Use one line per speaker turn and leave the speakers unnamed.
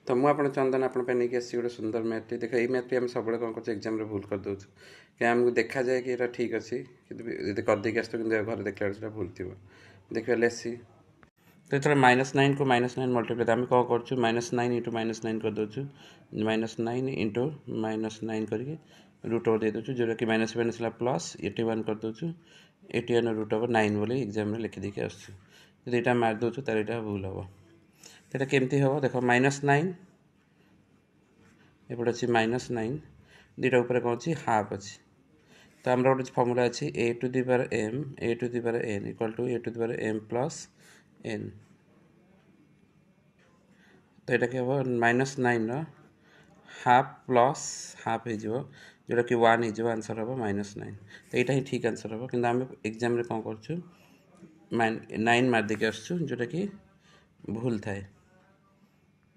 तो मुझे चंदन आप नहीं गोटे सुंदर मैथटी देख ये मैथटी आम सब कौन कर एग्जाम भूल कर दूँ कि आमको देखा जाए कि यहाँ ठीक अच्छे कि करदेक आस घर देखला भूल थी देखिए लेसी तो ये -9 को -9 मल्टीप्लाई आम कौन कर -9 इंटू -9 कर दूँ -9 इंटू -9 करके रूट ओवर दे दूँ जोटा कि माइनस प्लस 81 कर दूँ 81 रूट ओवर 9 बोली एग्जाम लिखिदी आसो यहाँ मार दूँ तार यहाँ भूल हम तो केमती हम देख -9 एपटे अच्छी -9 दुटा ऊपर कौन अच्छी हाफ अच्छी तो आम गोटे फर्मूला अच्छी a to the power n equal to a to the power m plus n तो यहाँ क्या हम -9 हाफ प्लस हाफ हो जोटा कि 1 हो आंसर हम -9 तो यहाँ ही ठीक आंसर हम कि आम एग्जाम कौन कर 9 मारदेक आसुँ जोटा कि भूल थाए।